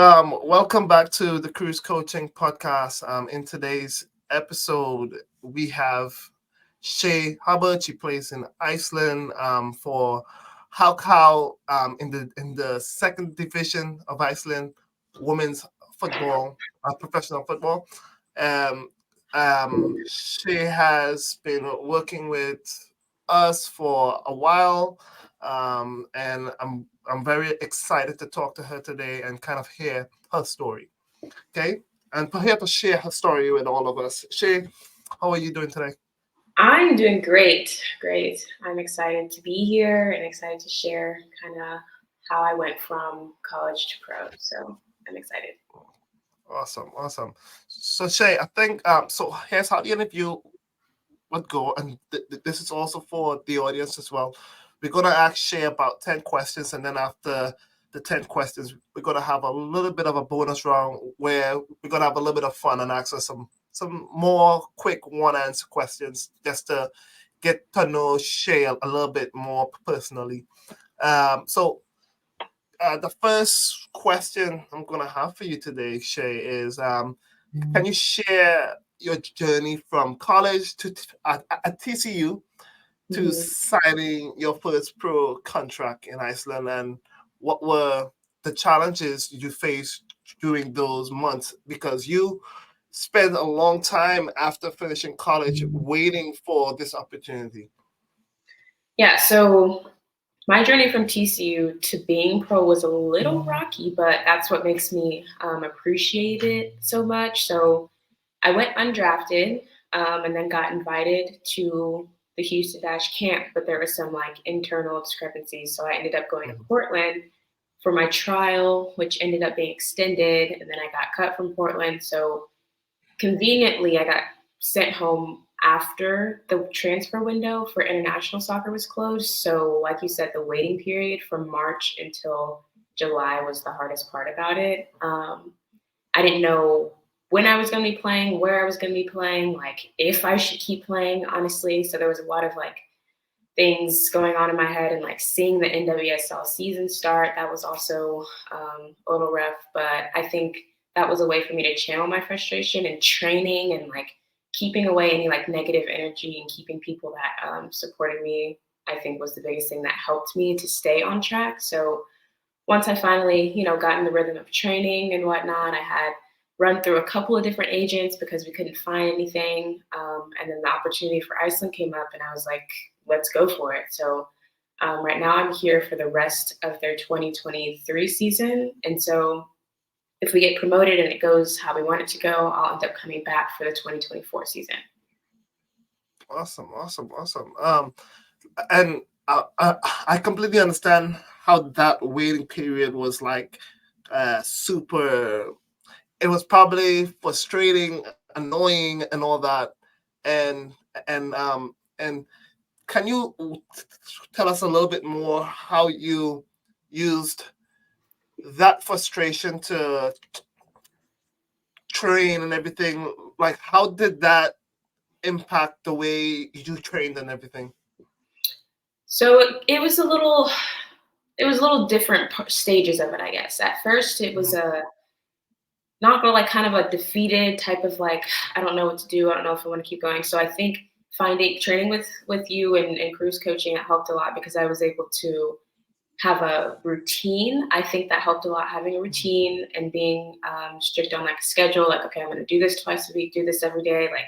Welcome back to the Cruz Coaching Podcast. In today's episode, we have Chaylyn Hubbard. She plays in Iceland for HKfotblti in the second division of Iceland women's football, professional football. Um, she has been working with us for a while, and I'm very excited to talk to her today and kind of hear her story. Okay, and for her to share her story with all of us. Shay, how are you doing today? I'm doing great. Great. I'm excited to be here and excited to share kind of how I went from college to pro. So I'm excited. Awesome, awesome. So Shay, I think so. Here's how the interview would go, and this is also for the audience as well. We're gonna ask Shay about 10 questions, and then after the 10 questions, we're gonna have a little bit of a bonus round where we're gonna have a little bit of fun and ask her some more quick one answer questions just to get to know Shay a little bit more personally. So the first question I'm gonna have for you today, Shay, is can you share your journey from college to at TCU to Mhm. signing your first pro contract in Iceland, and what were the challenges you faced during those months? Because you spent a long time after finishing college waiting for this opportunity. Yeah. So my journey from TCU to being pro was a little rocky, but that's what makes me appreciate it so much. So I went undrafted and then got invited to the Houston Dash camp, but there was some like internal discrepancies. So I ended up going to Mhm. Portland for my trial, which ended up being extended, and then I got cut from Portland. So conveniently, I got sent home after the transfer window for international soccer was closed. So, like you said, the waiting period from March until July was the hardest part about it. I didn't know when I was going to be playing, where I was going to be playing, like if I should keep playing, honestly. So there was a lot of like things going on in my head, and like seeing the NWSL season start, that was also a little rough. But I think that was a way for me to channel my frustration and training and like keeping away any like negative energy and keeping people that supported me. I think was the biggest thing that helped me to stay on track. So once I finally, got in the rhythm of training and whatnot, I had run through a couple of different agents because we couldn't find anything. And then the opportunity for Iceland came up, and I was like, let's go for it. So right now I'm here for the rest of their 2023 season. And so if we get promoted and it goes how we want it to go, I'll end up coming back for the 2024 season. Awesome, awesome, awesome. And I completely understand how that waiting period was like super. It was probably frustrating, annoying, and all that. And and can you tell us a little bit more how you used that frustration to train and everything? Like, how did that impact the way you trained and everything? So it was a little different stages of it, I guess. At first, it was Mhm. a not gonna like kind of a defeated type of like I don't know what to do. I don't know if I want to keep going. So I think finding training with you and Cruz coaching, it helped a lot because I was able to have a routine. I think that helped a lot, having a routine and being strict on like a schedule. Like, okay, I'm going to do this twice a week, do this every day. Like,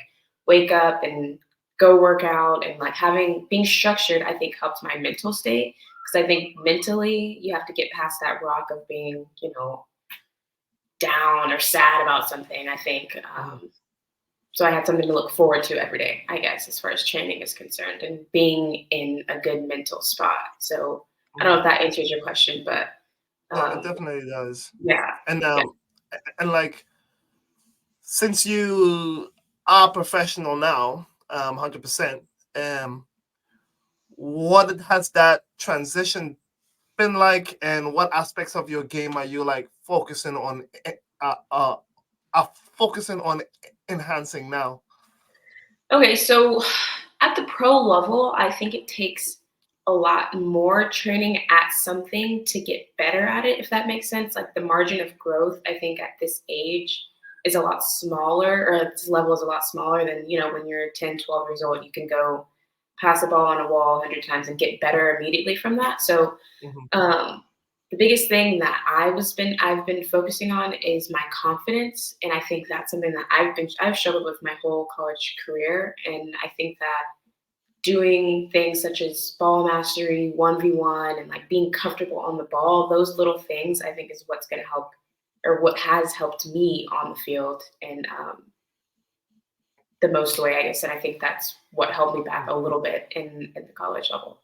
wake up and go work out, and like having being structured. I think helped my mental state because I think mentally you have to get past that rock of being, down or sad about something. I think Mhm. so. I had something to look forward to every day, I guess, as far as training is concerned, and being in a good mental spot. So I don't know Mhm. if that answers your question, but It um, definitely does. yeah, And yeah. like, since you are professional now, 100%, um, what has that transition been like, and what aspects of your game are you like focusing on, uh, uh, focusing on enhancing now? Okay, so at the pro level, I think it takes a lot more training at something to get better at it, if that makes sense. Like the margin of growth, I think at this age is a lot smaller, or at this level is a lot smaller than, when you're 10, 12 years old, you can go pass a ball on a wall 100 times and get better immediately from that. So Mhm. the biggest thing that I've been focusing on is my confidence, and I think that's something that I've struggled with my whole college career, and I think that doing things such as ball mastery, 1v1, and like being comfortable on the ball, those little things I think is what's going to help, or what has helped me on the field and the most way, I guess. And I think that's what held me back a little bit in the college level.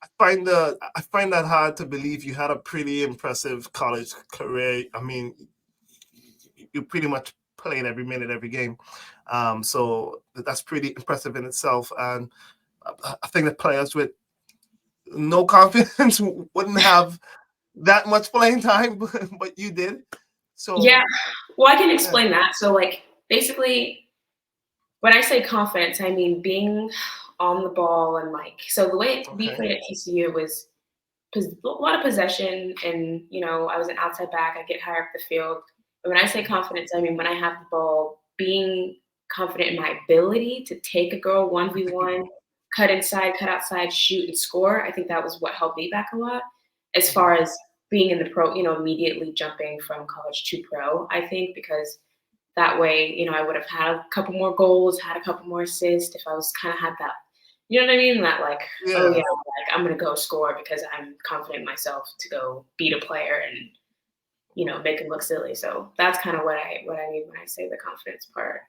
I find that hard to believe. You had a pretty impressive college career. I mean, you pretty much played every minute, every game. So that's pretty impressive in itself. And I think that players with no confidence wouldn't have that much playing time, but you did. Yeah, So well, I can yeah, explain that. So, like, basically, when I say confidence, I mean being on the ball and like, so the way we okay. played at TCU was a lot of possession, and I was an outside back. I get higher up the field. And when I say confidence, I mean when I have the ball, being confident in my ability to take a girl 1v1, cut inside, cut outside, shoot, and score. I think that was what held me back a lot as far as being in the pro, immediately jumping from college to pro, I think, because that way, I would have had a couple more goals, had a couple more assists if I was kind of had that, you know what I mean? That like, oh yeah, Yeah. like I'm gonna go score because I'm confident in myself to go beat a player and make him look silly. So that's kind of what I mean when I say the confidence part.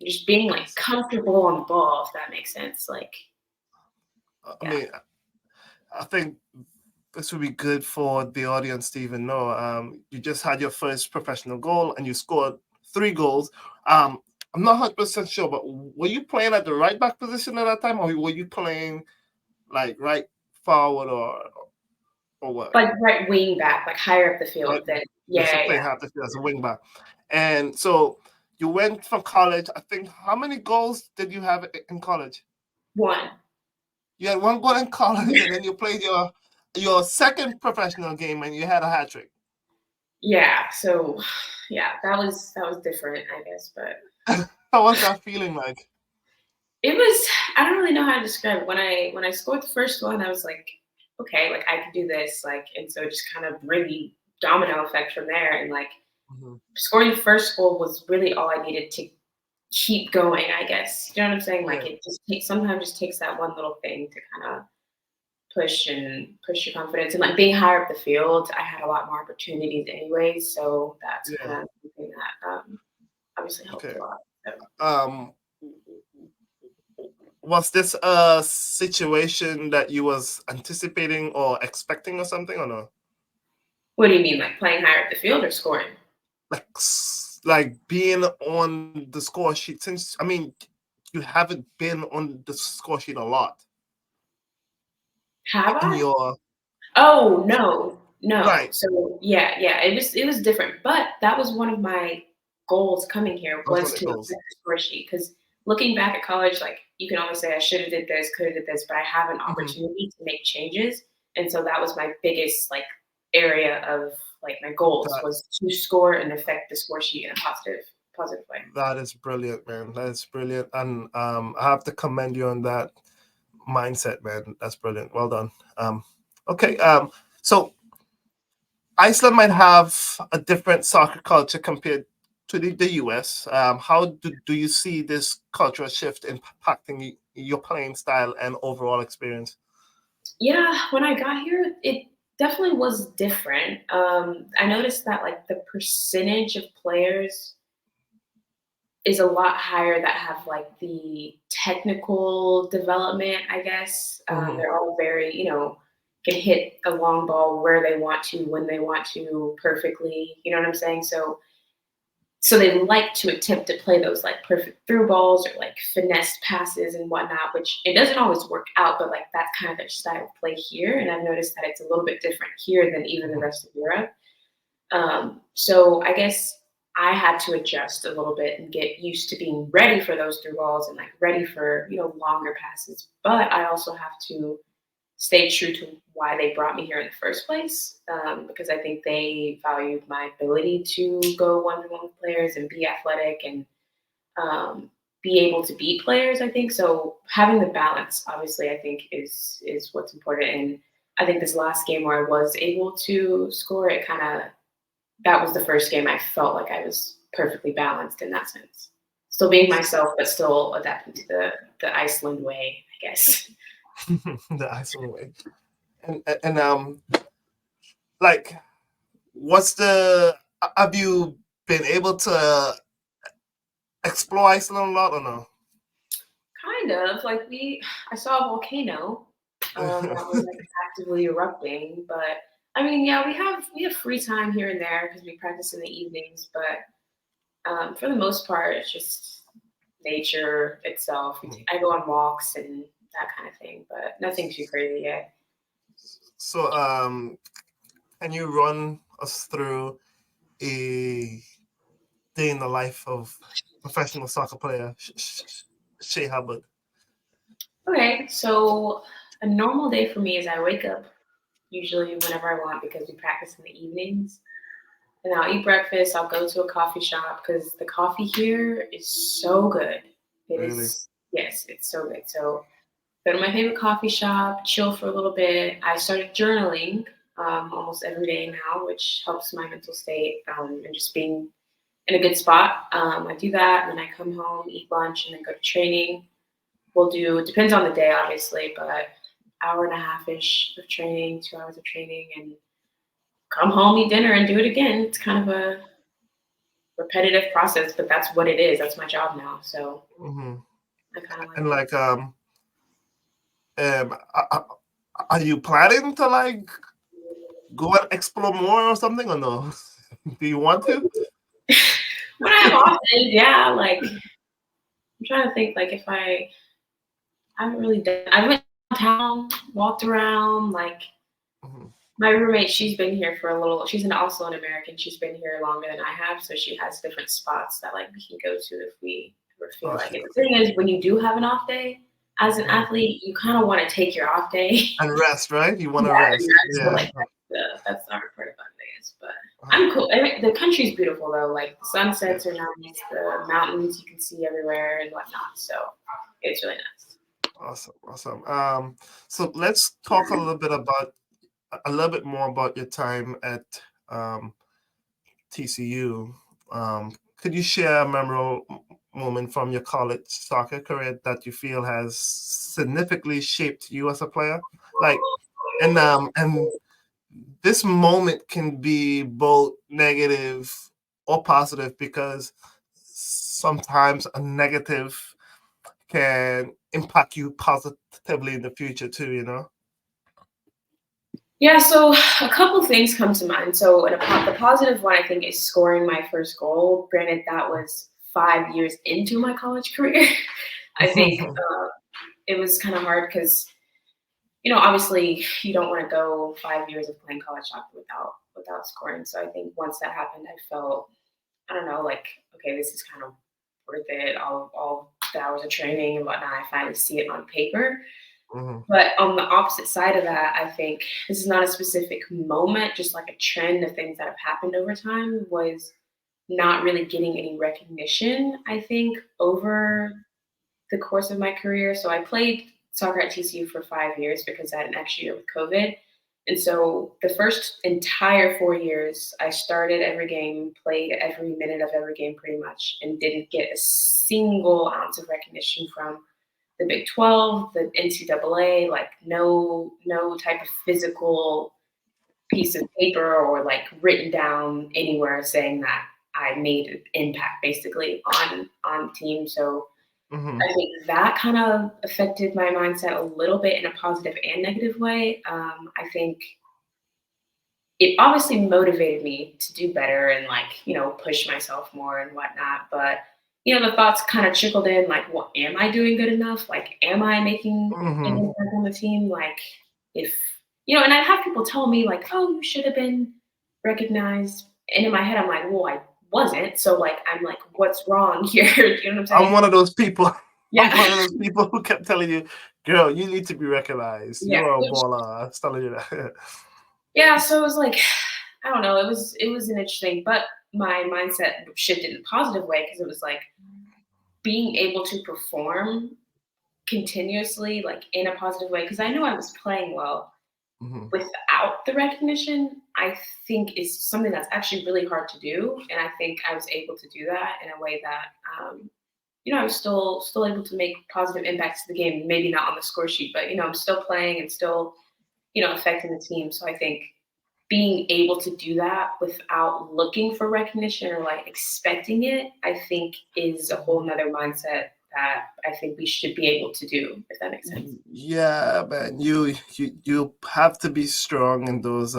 Just being like comfortable on the ball, if that makes sense. Like, I yeah, mean, I think this would be good for the audience to even know. You just had your first professional goal and you scored 3 goals. I'm not 100% sure, but were you playing at the right back position at that time, or were you playing like right forward or what? like right wing back, like higher up the Right, field. Then just yeah, playing yeah, half the field as a wing back. And so you went from college. I think how many goals did you have in college? one. You had 1 goal in college, and then you played your second professional game, and you had a hat trick. Yeah, so yeah, that was different, I guess, but How was that feeling like? it was, I don't really know how to describe it. When I scored the first one, I was like, okay, like I could do this, like, and so it just kind of really domino effect from there. And like Mhm. scoring the first goal was really all I needed to keep going, I guess. You know what I'm saying? Like Yeah, it just takes sometimes just takes that one little thing to kind of push your confidence. And like being higher up the field, I had a lot more opportunities anyway. So that's yeah. kind of something that obviously helped Okay. a lot. So, Um, was this a situation that you was anticipating or expecting or something or no? what do you mean, like playing higher up the field or scoring? Like being on the score sheet since I mean you haven't been on the score sheet a lot Have in I? your Oh, no, no. right. So yeah, it was different, but that was one of my goals coming here That's was what it to affect goes. the score sheet. Because looking back at college, like you can always say I should have did this, could have did this, but I have an Mhm. opportunity to make changes, and so that was my biggest like area of like my goals That was to score and affect the score sheet in a positive way. that is brilliant, man. That is brilliant, and I have to commend you on that mindset, man. That's brilliant. Well done. Okay. So Iceland might have a different soccer culture compared to the US. How do you see this cultural shift impacting your playing style and overall experience? Yeah, when I got here, it definitely was different. I noticed that like the percentage of players is a lot higher that have like the technical development, I guess. Hmm. They're all very, can hit a long ball where they want to, when they want to, perfectly. You know what I'm saying? So they like to attempt to play those like perfect through balls or like finesse passes and whatnot, which it doesn't always work out, but like that's kind of their style of play here. And I've noticed that it's a little bit different here than even the Hmm. rest of Europe. So I guess I had to adjust a little bit and get used to being ready for those through balls and like ready for longer passes. But I also have to stayed true to why they brought me here in the first place, because I think they valued my ability to go one-on-one with players and be athletic and be able to beat players. I think so. Having the balance, obviously, I think is what's important. And I think this last game where I was able to score, it kind of that was the first game I felt like I was perfectly balanced in that sense. Still being myself, but still adapting to the Iceland way, I guess. The Iceland way. And like, what's the? Have you been able to explore Iceland a lot or no? Kind of like I saw a volcano that was like actively erupting, but I mean, yeah, we have free time here and there because we practice in the evenings, but for the most part, it's just nature itself. I go on walks and that kind of thing, but nothing too crazy yet. So, can you run us through a day in the life of professional soccer player Chaylyn Hubbard? Okay, so a normal day for me is I wake up usually whenever I want because we practice in the evenings. And I'll eat breakfast. I'll go to a coffee shop because the coffee here is so good. It Really? is, yes, it's so good. So go to my favorite coffee shop, chill for a little bit. I started journaling almost every day now, which helps my mental state and just being in a good spot. I do that, and then I come home, eat lunch, and then go to training. We'll do, it depends on the day, obviously, but hour and a half-ish of training, 2 hours of training, and come home, eat dinner, and do it again. It's kind of a repetitive process, but that's what it is. That's my job now. So I kind of like And it. like, are you planning to like go and explore more or something or no? Do you want to? When I have off days, yeah, like I'm trying to think like if I haven't really done I went downtown, walked around, like my roommate, she's been here for a little, she's also an American, she's been here longer than I have, so she has different spots that like we can go to if we ever feel like it. The thing is, when you do have an off day, as an athlete, you kind of want to take your off day. And rest, right? You want to rest. Yeah. So like, that's the hard part about Vegas, but I'm cool. I mean, the country's beautiful though. Like the sunsets are nice, the mountains you can see everywhere and whatnot. So it's really nice. Awesome. So let's talk a little bit more about your time at TCU. Could you share a memorable moment from your college soccer career that you feel has significantly shaped you as a player? Like, and this moment can be both negative or positive because sometimes a negative can impact you positively in the future too, you know? Yeah, so a couple things come to mind. So the positive one, I think, is scoring my first goal. Granted, that was 5 years into my college career. I think it was kind of hard because, you know, obviously you don't want to go 5 years of playing college soccer without scoring. So I think once that happened, I felt, I don't know, like, okay, this is kind of worth it. All the hours of training and whatnot, I finally see it on paper. But on the opposite side of that, I think this is not a specific moment, just like a trend of things that have happened over time, was not really getting any recognition, I think, over the course of my career. So I played soccer at TCU for 5 years because I had an extra year with COVID. And so the first entire 4 years, I started every game, played every minute of every game pretty much, and didn't get a single ounce of recognition from the Big 12, the NCAA, like no type of physical piece of paper or like written down anywhere saying that I made an impact basically on the team. So I think that kind of affected my mindset a little bit in a positive and negative way. I think it obviously motivated me to do better and like, you know, push myself more and whatnot. But, you know, the thoughts kind of trickled in like, well, am I doing good enough? Like, am I making an impact on the team? Like, if, you know, and I have people tell me like, oh, you should have been recognized. And in my head, I'm like, well, I wasn't. So like, I'm like, what's wrong here? You know what I'm saying? I'm one of those people. Yeah. I'm one of those people who kept telling you, girl, you need to be recognized. Yeah. You're a baller. I'm telling you that. Yeah, so it was like, I don't know, it was an interesting, but my mindset shifted in a positive way because it was like being able to perform continuously, like in a positive way, because I knew I was playing well Mhm. without the recognition, I think is something that's actually really hard to do. And I think I was able to do that in a way that I was still able to make positive impacts to the game, maybe not on the score sheet, but I'm still playing and still, affecting the team. So I think being able to do that without looking for recognition or like expecting it, I think is a whole nother mindset that I think we should be able to do, if that makes sense. Yeah, man, you have to be strong in those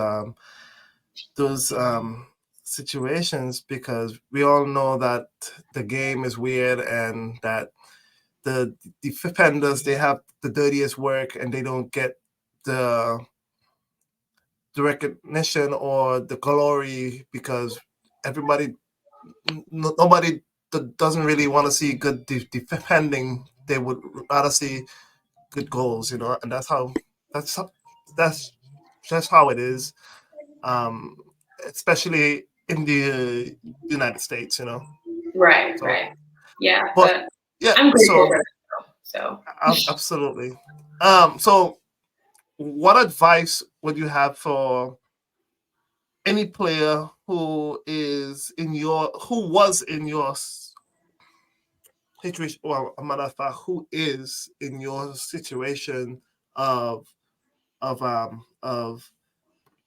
situations because we all know that the game is weird and that the defenders they have the dirtiest work and they don't get the the recognition or the glory because everybody nobody doesn't really want to see good defending. They would rather see good goals, and that's how, that's just how it is, um, especially in the United States. Right, So, right. Yeah, but but yeah, I'm grateful so for that though. So absolutely. So what advice would you have for any player who was in your situation, well, a matter of fact, who is in your situation of of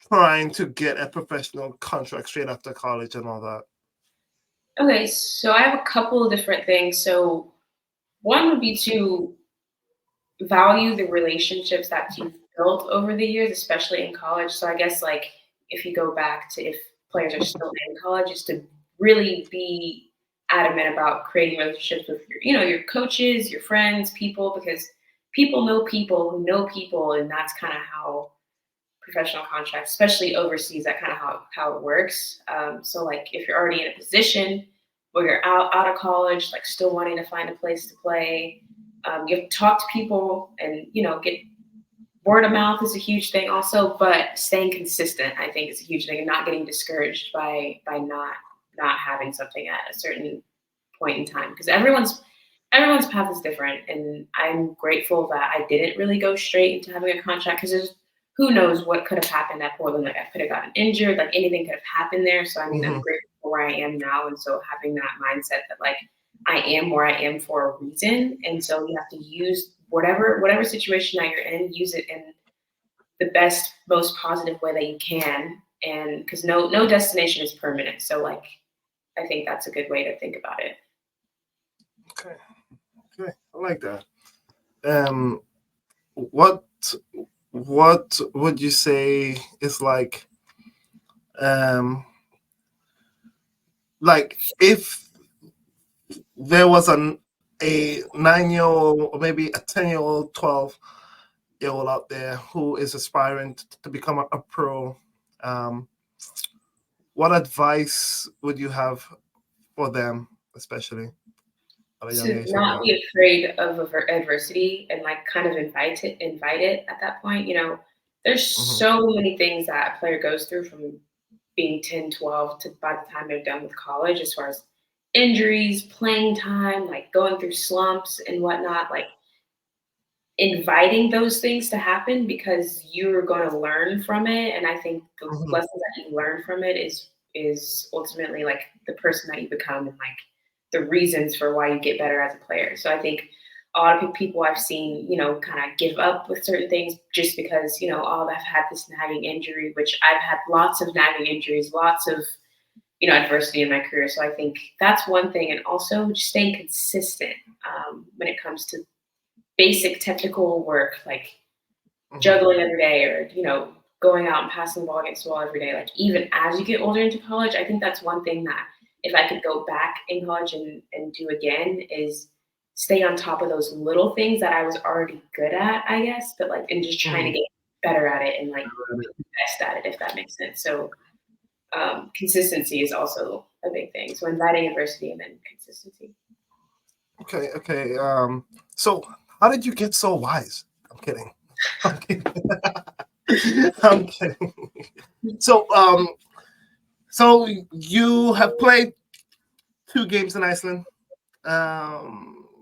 trying to get a professional contract straight after college and all that. okay, so I have a couple of different things. So one would be to value the relationships that you've built over the years, especially in college. So I guess like if you go back to if players are still in college, is to really be adamant about creating relationships with your coaches, your friends, people, because people know people, and that's kind of how professional contracts, especially overseas, that kind of how it works. So like if you're already in a position where you're out of college, like still wanting to find a place to play, you have to talk to people and get word of mouth is a huge thing also, but staying consistent I think is a huge thing and not getting discouraged by not having something at a certain point in time because everyone's path is different, and I'm grateful that I didn't really go straight into having a contract because there's who knows what could have happened at Portland. Like I could have gotten injured, like anything could have happened there. So I mean, I'm Mm-hmm. grateful for where I am now, and so having that mindset that like I am where I am for a reason, and so you have to use whatever situation that you're in, use it in the best, most positive way that you can, and because no destination is permanent. So like I think that's a good way to think about it. Okay, okay, I like that. Um, what what would you say is um like if there was a 9-year-old or maybe a 10-year-old, 12-year-old out there who is aspiring to become a pro, um, what advice would you have for them, especially at a young To age like not that? be afraid of adversity and like kind of invite it at that point. There's Hmm. so many things that a player goes through from being 10, 12 to by the time they're done with college, as far as injuries, playing time, like going through slumps and whatnot. Like inviting those things to happen because you're going to learn from it, and I think the Hmm. lessons that you learn from it is ultimately like the person that you become and like the reasons for why you get better as a player. So I think a lot of people I've seen kind of give up with certain things just because oh, I've had this nagging injury, which I've had lots of nagging injuries, lots of adversity in my career. So I think that's one thing, and also just staying consistent when it comes to basic technical work like Hmm. juggling every day, or going out and passing the ball against the wall every day. Like even as you get older into college, I think that's one thing that if I could go back in college and do again is stay on top of those little things that I was already good at, I guess, but like and just trying to Hmm. get better at it and like best at it, if that makes sense. So consistency is also a big thing. So inviting adversity and then consistency. Okay, okay. So How did you get so wise? I'm kidding. I'm kidding. I'm kidding. So, so you have played 2 games in Iceland.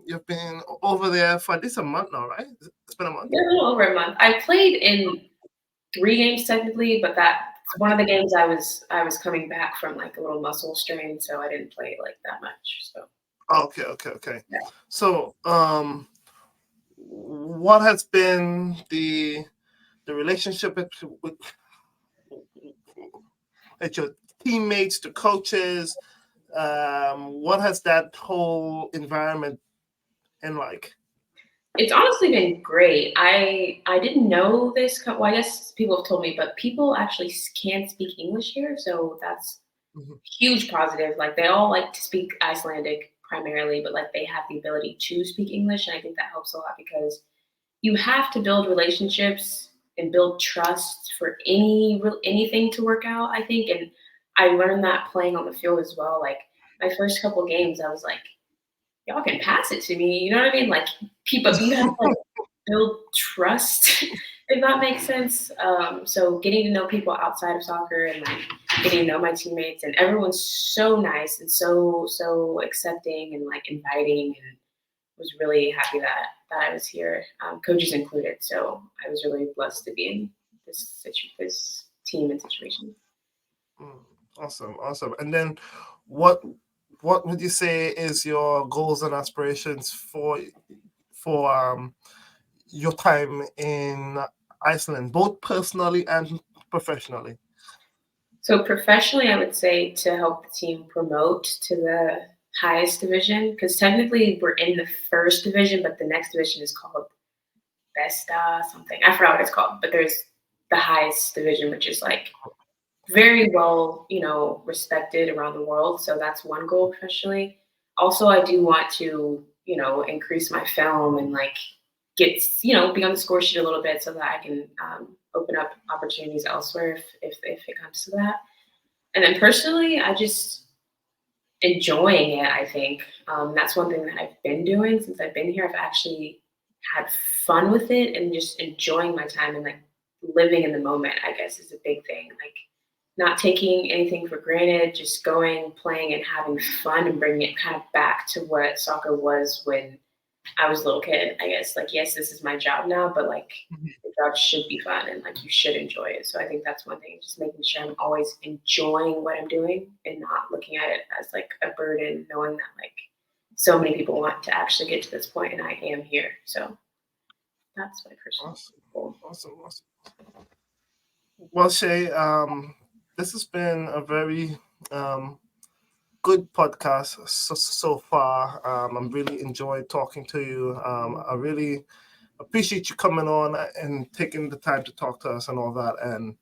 You've been over there for at least a month now, right? It's been a month. Yeah, a little over a month. I played in 3 games technically, but that's one of the games I was coming back from like a little muscle strain, so I didn't play like that much. So Okay. yeah. So, what has been the relationship with your teammates, the coaches? What has that whole environment been like? It's honestly been great. I didn't know this. Well, I guess people have told me, but people actually can speak English here, so that's Mhm. huge positive. Like they all like to speak Icelandic primarily, but like they have the ability to speak English, and I think that helps a lot because you have to build relationships and build trust for anything to work out. I think, and I learned that playing on the field as well. Like my first couple games, I was like, y'all can pass it to me. You know what I mean? Like people, you have to like build trust, if that makes sense. So getting to know people outside of soccer and like getting to know my teammates and everyone's so nice and so accepting and like inviting, and was really happy that I was here, coaches included. So I was really blessed to be in this team and situation. Awesome. And then, what would you say is your goals and aspirations for your time in Iceland, both personally and professionally? So professionally, I would say to help the team promote to the highest division, because technically we're in the first division, but the next division is called Besta something. I forgot what it's called, but there's the highest division, which is like very well, respected around the world. So that's one goal professionally. Also, I do want to, increase my film and like get, be on the score sheet a little bit so that I can open up opportunities elsewhere if it comes to that. And then personally, I just enjoying it. I think that's one thing that I've been doing since I've been here. I've actually had fun with it and just enjoying my time and like living in the moment, I guess, is a big thing. Like not taking anything for granted, just going, playing, and having fun and bringing it kind of back to what soccer was when I was a little kid, I guess. Like, yes, this is my job now, but like the job should be fun and like you should enjoy it. So I think that's one thing, just making sure I'm always enjoying what I'm doing and not looking at it as like a burden, knowing that like so many people want to actually get to this point and I am here. So that's my personal goal. Awesome. Well, Shay, this has been a very good podcast so far. I'm really enjoyed talking to you. I really appreciate you coming on and taking the time to talk to us and all that. And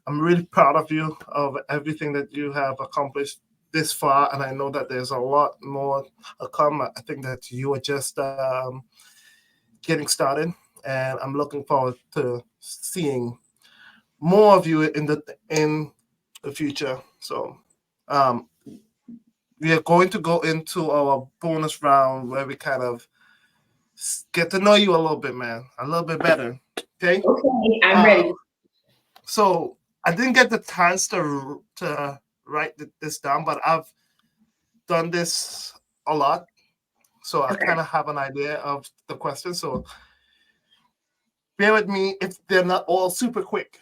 I'm really proud of you, of everything that you have accomplished this far. And I know that there's a lot more to come. I think that you are just getting started, and I'm looking forward to seeing more of you in the future. So we are going to go into our bonus round where we kind of get to know you a little bit, man, a little bit better. Okay. Okay, I'm ready. So I didn't get the chance to write this down, but I've done this a lot, so I kind of have an idea of the questions. So bear with me if they're not all super quick.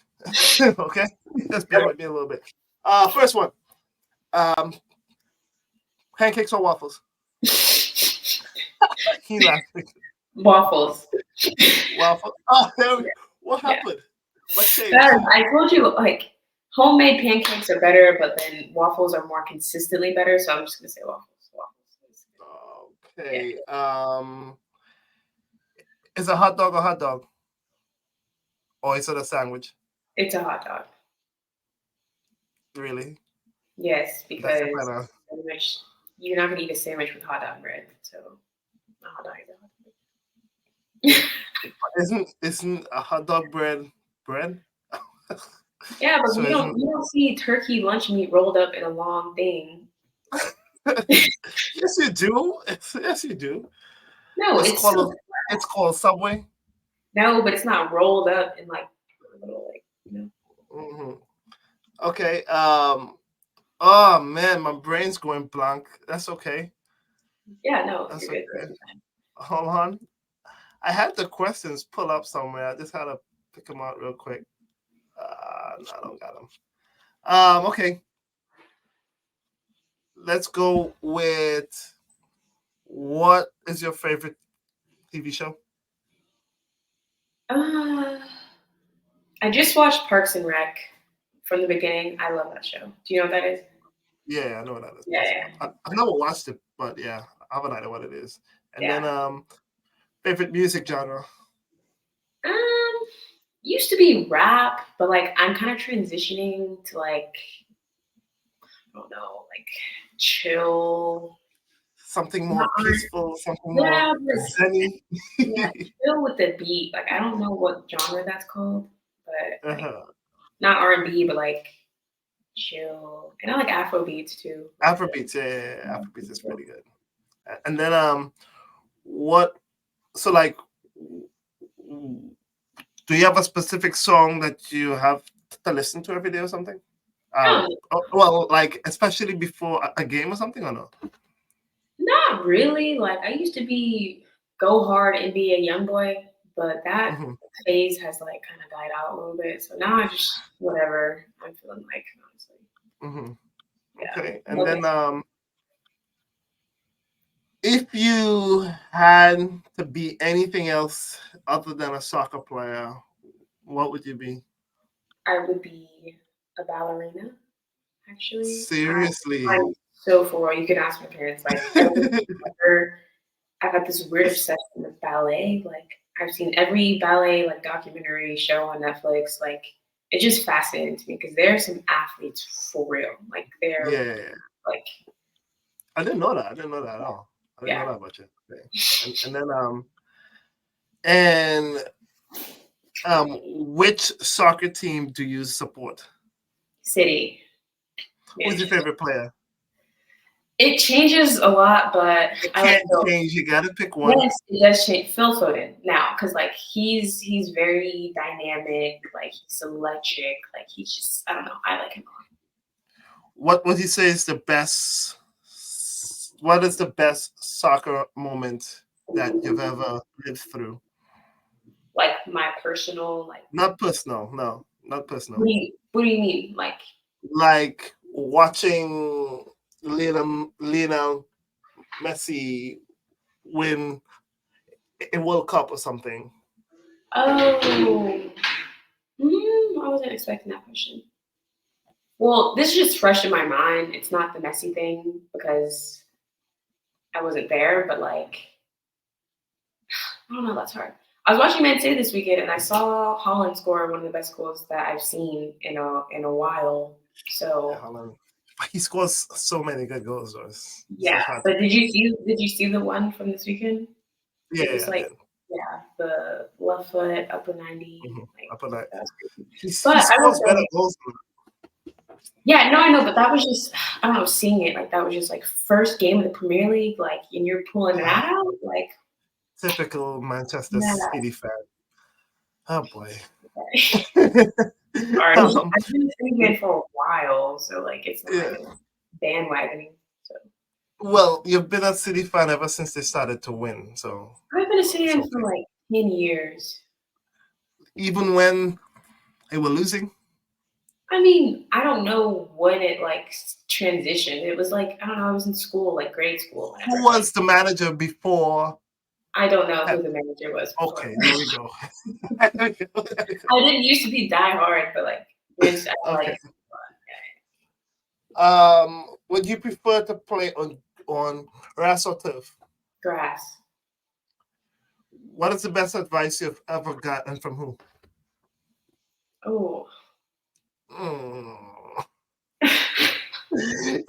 Okay, just bear with me a little bit. First one, pancakes or waffles? He laughing. Waffles. Waffle. Oh, what happened? What changed? I told you, like, homemade pancakes are better, but then waffles are more consistently better. So I'm just gonna say waffles. Okay. Is a hot dog a hot dog, or is it a sandwich? It's a hot dog. Really? Yes, because sandwich, you're not gonna eat a sandwich with hot dog bread. So a hot dog is a hot dog. Isn't a hot dog bread? Yeah, but so you don't see turkey lunch meat rolled up in a long thing. Yes, you do. Yes, you do. No, It's it's so called Subway. no, but it's not rolled up in like a little like Hmm. Okay. Oh man, my brain's going blank. That's okay. Yeah, no, That's you're good. okay. Hold on. I had the questions pull up somewhere. I just had to pick them out real quick. No, I don't got them. Okay. Let's go with what is your favorite TV show? I just watched Parks and Rec from the beginning. I love that show. Do you know what that is? Yeah, I know what that is. Yeah, yeah, I've never watched it, but yeah, I have an idea what it is. And yeah. then favorite music genre. Um, used to be rap, but like I'm kind of transitioning to like I don't know, like chill. Something Not more R- peaceful, something more yeah, but zenny. yeah, chill with the beat. Like I don't know what genre that's called, but like Uh-huh. not R&B, but like chill. And I like Afro beats too. Afrobeats, yeah. Afrobeats is pretty good. And then what so like do you have a specific song that you have to listen to every day or something? No, Well, like especially before a game or something or no? not really. Like I used to be go hard and be a young boy, but that Hmm. phase has like kind of died out a little bit. So now I just whatever I'm feeling like, honestly. Hmm. Yeah. Okay. And No, then if you had to be anything else other than a soccer player, what would you be? I would be a ballerina. Actually, Seriously. I'm so for real. You can ask my parents. Like I've had this weird obsession with ballet. Like I've seen every ballet like documentary show on Netflix. Like it's just fascinating to me because there are some athletes for real. Like they're Yeah. like I didn't know that. I didn't know that at all. I didn't know yeah. that about you. Okay. And then and which soccer team do you support? City Who's your managers. favorite player? It changes a lot, but It I like can't Phil. change. You got to pick one. Yes, it does change. Phil Foden now, because like he's very dynamic. Like he's electric. Like he's just I don't know. I like him. What would you say is the best? What is the best soccer moment that you've ever lived through? Like my personal like. Not personal. No, not personal. What do you mean? Like Like watching Lionel Messi win a World Cup or something. oh, I wasn't expecting that question. Well, this is just fresh in my mind. It's not the messy thing because I wasn't there, but like I don't know. That's hard. I was watching Man City this weekend, and I saw Holland score one of the best goals that I've seen in a while. Yeah, So Haaland. He scores so many good goals. Though. It's yeah, hard to but beat. did you see the one from this weekend? It Yeah, was I like did. yeah, the left foot upper 90. Mm-hmm. Like Upper that. that was crazy. He But I will scores better say, goals. yeah, no, I know, but that was just I don't know, seeing it like that was just like first game of the Premier League, like and you're pulling that out, like Typical Manchester yeah. City fan. Oh boy. Sorry, um, I've been a City fan for a while, so like it's not yeah. like a bandwagoning. So Well, you've been a City fan ever since they started to win, so I've been a City it's fan for okay. like 10 years. Even when they were losing, I mean, I don't know when it like transitioned. It was like I don't know. I was in school, like grade school, who whenever. was the manager before? I don't know Pep? who the manager was before. Okay, there we go. I didn't used to be die hard, but like once I Okay. like Would you prefer to play on grass or turf? grass. What is the best advice you've ever gotten from who? Oh, Mm.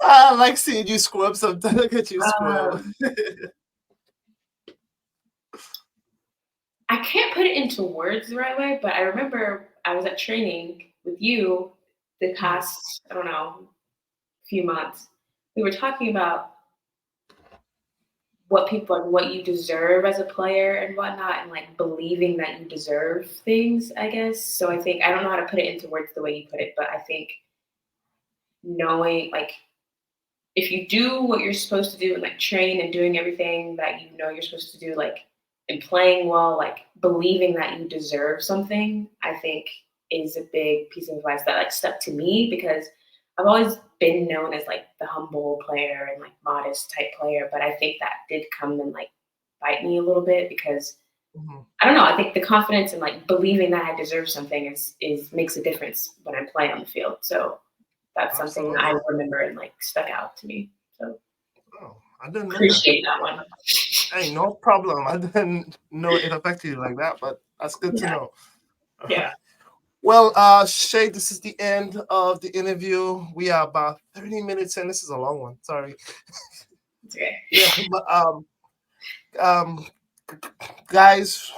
I like seeing you squirm sometimes. Look at you squirm. um, I can't put it into words the right way, but I remember I was at training with you the past I don't know few months. We were talking about what people and what you deserve as a player and whatnot, and like believing that you deserve things, I guess. So I think I don't know how to put it into words the way you put it, but I think knowing like if you do what you're supposed to do and like train and doing everything that you know you're supposed to do, like and playing well, like believing that you deserve something, I think is a big piece of advice that like stuck to me because I've always been known as like the humble player and like modest type player, but I think that did come and like bite me a little bit because Mm-hmm. I don't know. I think the confidence and like believing that I deserve something is makes a difference when I'm playing on the field. So that's something that I Absolutely. remember and like stuck out to me. So Oh, I didn't know that. appreciate that one. Hey, no problem. I didn't know it affected you like that, but that's good to Yeah, know. All yeah. right. Well, Shay, this is the end of the interview. We are about 30 minutes in. This is a long one. Sorry. It's okay. Yeah, but um, guys,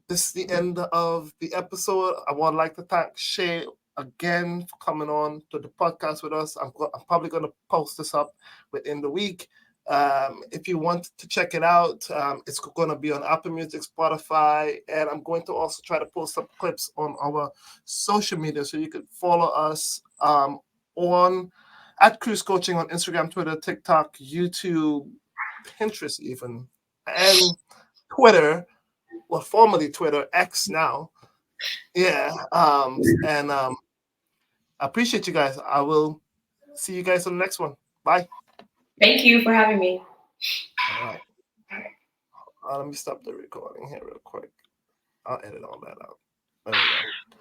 this is the end of the episode. I would like to thank Shay again for coming on to the podcast with us. I'm probably going to post this up within the week. If you want to check it out, it's going to be on Apple Music, Spotify, and I'm going to also try to post some clips on our social media so you can follow us on at Cruz Coaching on Instagram, Twitter, TikTok, YouTube, Pinterest, even, and Twitter, well, formerly Twitter, X now. Yeah. And I appreciate you guys. I will see you guys on the next one. Bye. Thank you for having me. All right. Let me stop the recording here real quick. I'll edit all that out. There we go.